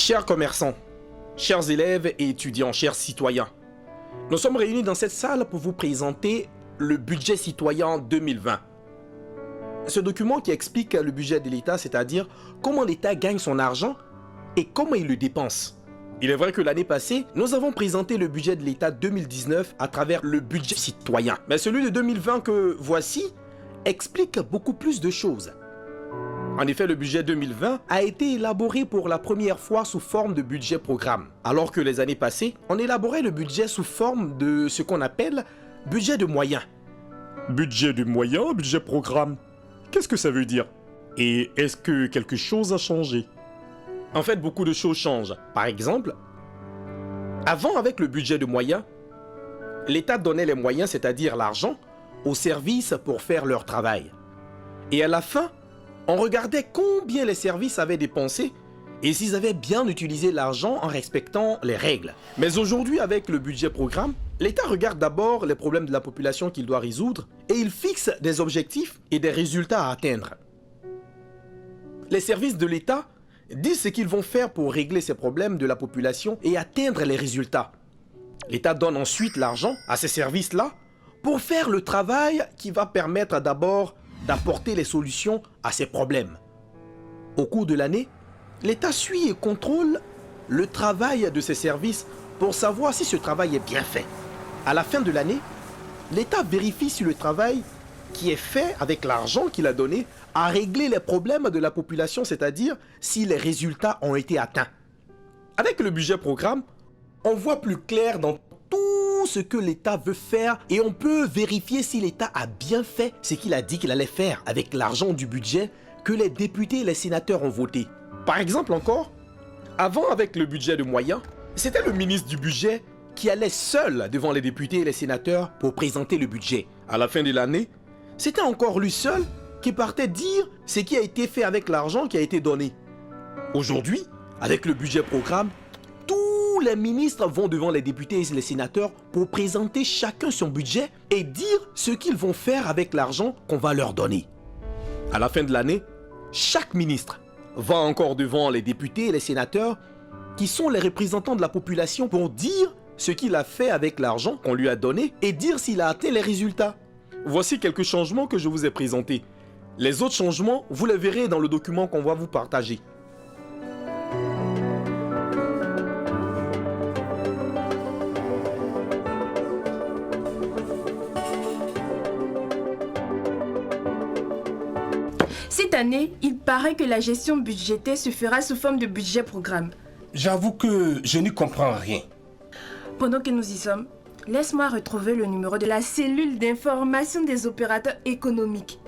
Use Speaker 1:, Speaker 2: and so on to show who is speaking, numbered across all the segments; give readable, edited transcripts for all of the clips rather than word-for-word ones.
Speaker 1: Chers commerçants, chers élèves et étudiants, chers citoyens, nous sommes réunis dans cette salle pour vous présenter le budget citoyen 2020. Ce document qui explique le budget de l'État, c'est-à-dire comment l'État gagne son argent et comment il le dépense. Il est vrai que l'année passée, nous avons présenté le budget de l'État 2019 à travers le budget citoyen. Mais celui de 2020 que voici explique beaucoup plus de choses. En effet, le budget 2020 a été élaboré pour la première fois sous forme de budget programme, alors que les années passées, on élaborait le budget sous forme de ce qu'on appelle budget de moyens.
Speaker 2: Budget de moyens, budget programme. Qu'est-ce que ça veut dire? Et est-ce que quelque chose a changé?
Speaker 1: En fait, beaucoup de choses changent. Par exemple, avant, avec le budget de moyens, l'État donnait les moyens, c'est-à-dire l'argent, aux services pour faire leur travail. Et à la fin, on regardait combien les services avaient dépensé et s'ils avaient bien utilisé l'argent en respectant les règles. Mais aujourd'hui, avec le budget programme, l'État regarde d'abord les problèmes de la population qu'il doit résoudre et il fixe des objectifs et des résultats à atteindre. Les services de l'État disent ce qu'ils vont faire pour régler ces problèmes de la population et atteindre les résultats. L'État donne ensuite l'argent à ces services-là pour faire le travail qui va permettre d'abord d'apporter les solutions à ces problèmes. Au cours de l'année, l'État suit et contrôle le travail de ces services pour savoir si ce travail est bien fait. À la fin de l'année, l'État vérifie si le travail qui est fait avec l'argent qu'il a donné a réglé les problèmes de la population, c'est-à-dire si les résultats ont été atteints. Avec le budget programme, on voit plus clair dans tout ce que l'État veut faire et on peut vérifier si l'État a bien fait ce qu'il a dit qu'il allait faire avec l'argent du budget que les députés et les sénateurs ont voté. Par exemple encore, avant avec le budget de moyens, c'était le ministre du budget qui allait seul devant les députés et les sénateurs pour présenter le budget. À la fin de l'année, c'était encore lui seul qui partait dire ce qui a été fait avec l'argent qui a été donné. Aujourd'hui, avec le budget programme, tous les ministres vont devant les députés et les sénateurs pour présenter chacun son budget et dire ce qu'ils vont faire avec l'argent qu'on va leur donner. À la fin de l'année, chaque ministre va encore devant les députés et les sénateurs qui sont les représentants de la population pour dire ce qu'il a fait avec l'argent qu'on lui a donné et dire s'il a atteint les résultats. Voici quelques changements que je vous ai présentés. Les autres changements, vous les verrez dans le document qu'on va vous partager.
Speaker 3: Cette année, il paraît que la gestion budgétaire se fera sous forme de budget programme.
Speaker 4: J'avoue que je n'y comprends rien.
Speaker 3: Pendant que nous y sommes, laisse-moi retrouver le numéro de la cellule d'information des opérateurs économiques.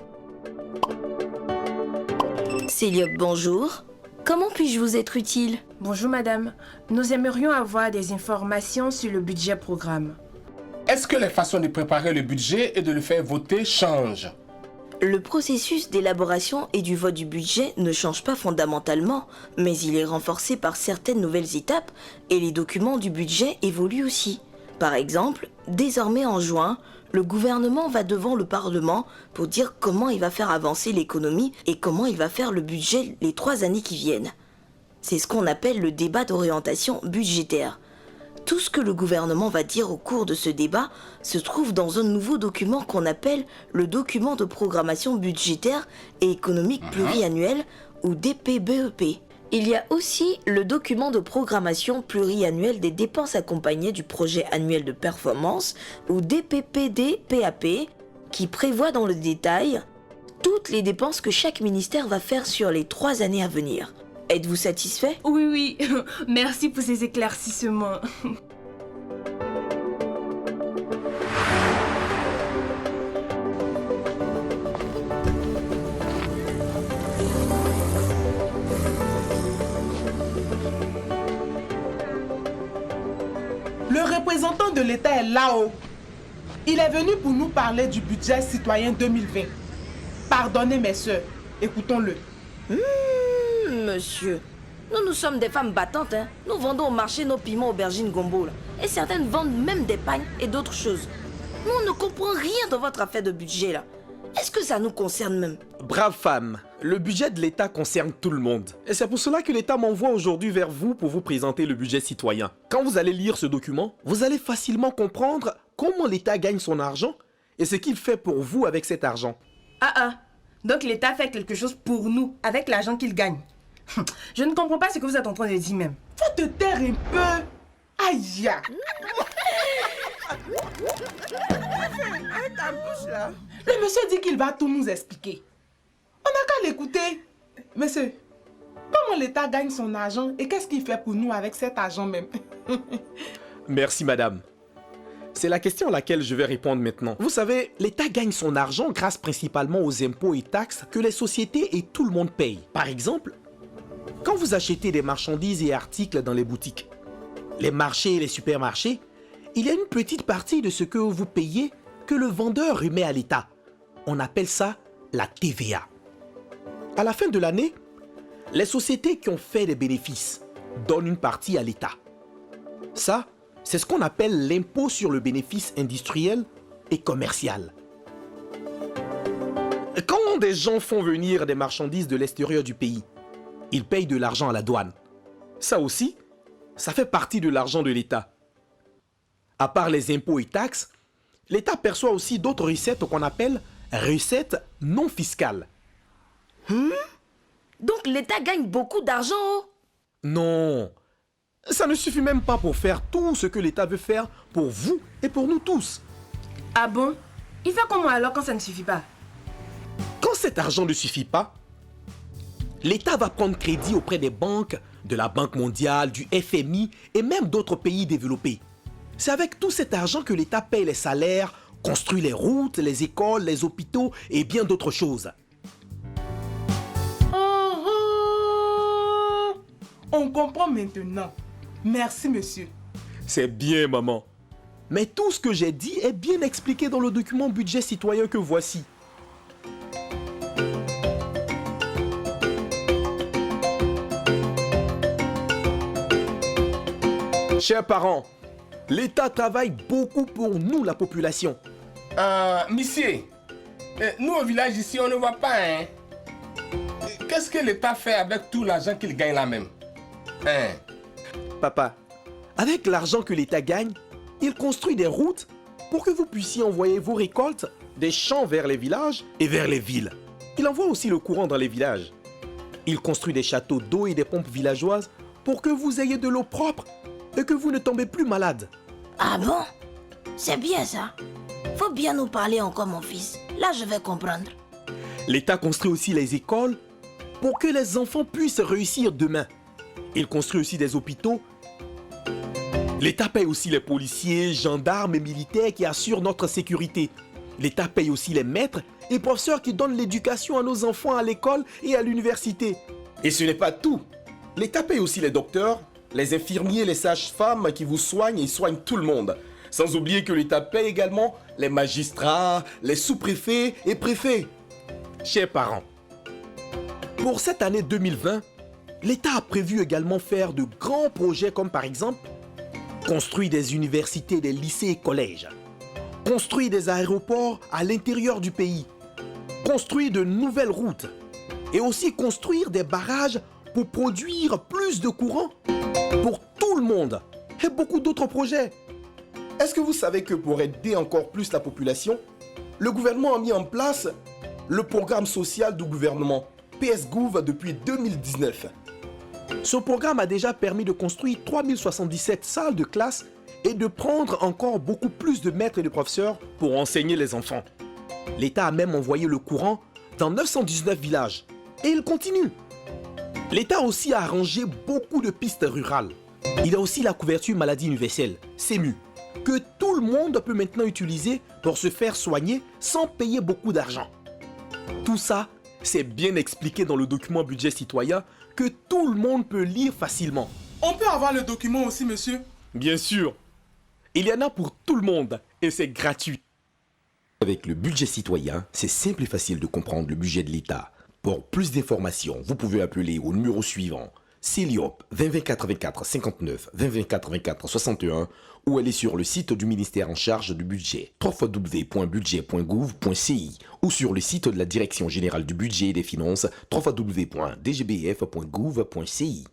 Speaker 5: Céliop, bonjour. Comment puis-je vous être utile?
Speaker 3: Bonjour madame, nous aimerions avoir des informations sur le budget programme.
Speaker 4: Est-ce que les façons de préparer le budget et de le faire voter changent?
Speaker 5: Le processus d'élaboration et du vote du budget ne change pas fondamentalement, mais il est renforcé par certaines nouvelles étapes et les documents du budget évoluent aussi. Par exemple, désormais en juin, le gouvernement va devant le Parlement pour dire comment il va faire avancer l'économie et comment il va faire le budget les 3 années qui viennent. C'est ce qu'on appelle le débat d'orientation budgétaire. Tout ce que le gouvernement va dire au cours de ce débat se trouve dans un nouveau document qu'on appelle le document de programmation budgétaire et économique pluriannuel ou DPBEP. Il y a aussi le document de programmation pluriannuelle des dépenses accompagnées du projet annuel de performance ou DPPD-PAP qui prévoit dans le détail toutes les dépenses que chaque ministère va faire sur les 3 années à venir. Êtes-vous satisfait?
Speaker 3: Oui, merci pour ces éclaircissements.
Speaker 6: Le représentant de l'État est là-haut. Il est venu pour nous parler du budget citoyen 2020. Pardonnez mes sœurs, écoutons-le.
Speaker 5: Monsieur, nous sommes des femmes battantes, hein. Nous vendons au marché nos piments aubergines gombo, là. Et certaines vendent même des pagnes et d'autres choses. Nous ne comprenons rien de votre affaire de budget, là. Est-ce que ça nous concerne même?
Speaker 1: Brave femme, Le budget de l'État concerne tout le monde. Et c'est pour cela que l'État m'envoie aujourd'hui vers vous pour vous présenter le budget citoyen. Quand vous allez lire ce document, vous allez facilement comprendre comment l'État gagne son argent et ce qu'il fait pour vous avec cet argent.
Speaker 3: Donc l'État fait quelque chose pour nous avec l'argent qu'il gagne. Je ne comprends pas ce que vous êtes en train de dire même.
Speaker 6: Faut te taire un peu. Aïe ya. Le monsieur dit qu'il va tout nous expliquer. On n'a qu'à l'écouter. Monsieur, comment l'État gagne son argent et qu'est-ce qu'il fait pour nous avec cet argent même?
Speaker 1: Merci madame. C'est la question à laquelle je vais répondre maintenant. Vous savez, l'État gagne son argent grâce principalement aux impôts et taxes que les sociétés et tout le monde payent. Par exemple, quand vous achetez des marchandises et articles dans les boutiques, les marchés et les supermarchés, il y a une petite partie de ce que vous payez que le vendeur remet à l'État. On appelle ça la TVA. À la fin de l'année, les sociétés qui ont fait des bénéfices donnent une partie à l'État. Ça, c'est ce qu'on appelle l'impôt sur le bénéfice industriel et commercial. Quand des gens font venir des marchandises de l'extérieur du pays, ils payent de l'argent à la douane. Ça aussi, ça fait partie de l'argent de l'État. À part les impôts et taxes, l'État perçoit aussi d'autres recettes qu'on appelle recettes non fiscales.
Speaker 5: Donc l'État gagne beaucoup d'argent, oh.
Speaker 1: Non, ça ne suffit même pas pour faire tout ce que l'État veut faire pour vous et pour nous tous.
Speaker 3: Ah bon? Il fait comment alors quand ça ne suffit pas?
Speaker 1: Quand cet argent ne suffit pas, l'État va prendre crédit auprès des banques, de la Banque mondiale, du FMI et même d'autres pays développés. C'est avec tout cet argent que l'État paye les salaires, construit les routes, les écoles, les hôpitaux et bien d'autres choses.
Speaker 6: On comprend maintenant. Merci, monsieur.
Speaker 1: C'est bien, maman. Mais tout ce que j'ai dit est bien expliqué dans le document budget citoyen que voici. Chers parents, l'État travaille beaucoup pour nous, la population.
Speaker 4: Monsieur, nous au village ici, on ne voit pas, hein. Qu'est-ce que l'État fait avec tout l'argent qu'il gagne là même? Hein?
Speaker 1: Papa, avec l'argent que l'État gagne, il construit des routes pour que vous puissiez envoyer vos récoltes des champs vers les villages et vers les villes. Il envoie aussi le courant dans les villages. Il construit des châteaux d'eau et des pompes villageoises pour que vous ayez de l'eau propre et que vous ne tombez plus malade.
Speaker 5: Ah bon? C'est bien ça. Faut bien nous parler encore, mon fils. Là, je vais comprendre.
Speaker 1: L'État construit aussi les écoles pour que les enfants puissent réussir demain. Il construit aussi des hôpitaux. L'État paye aussi les policiers, gendarmes et militaires qui assurent notre sécurité. L'État paye aussi les maîtres et professeurs qui donnent l'éducation à nos enfants à l'école et à l'université. Et ce n'est pas tout. L'État paye aussi les docteurs, les infirmiers, les sages-femmes qui vous soignent et soignent tout le monde. Sans oublier que l'État paye également les magistrats, les sous-préfets et préfets. Chers parents, pour cette année 2020, l'État a prévu également faire de grands projets comme par exemple construire des universités, des lycées et collèges, construire des aéroports à l'intérieur du pays, construire de nouvelles routes et aussi construire des barrages pour produire plus de courant pour tout le monde et beaucoup d'autres projets. Est-ce que vous savez que pour aider encore plus la population, le gouvernement a mis en place le programme social du gouvernement, PSGouv, depuis 2019. Ce programme a déjà permis de construire 3077 salles de classe et de prendre encore beaucoup plus de maîtres et de professeurs pour enseigner les enfants. L'État a même envoyé le courant dans 919 villages. Et il continue. L'État aussi a arrangé beaucoup de pistes rurales. Il y a aussi la couverture maladie universelle, CMU, que tout le monde peut maintenant utiliser pour se faire soigner sans payer beaucoup d'argent. Tout ça, c'est bien expliqué dans le document budget citoyen que tout le monde peut lire facilement.
Speaker 6: On peut avoir le document aussi, monsieur?
Speaker 1: Bien sûr. Il y en a pour tout le monde et c'est gratuit. Avec le budget citoyen, c'est simple et facile de comprendre le budget de l'État. Pour plus d'informations, vous pouvez appeler au numéro suivant CELIOP 20 84 59 20 84 61 ou allez sur le site du ministère en charge du budget www.budget.gouv.ci ou sur le site de la Direction générale du budget et des finances www.dgbf.gouv.ci.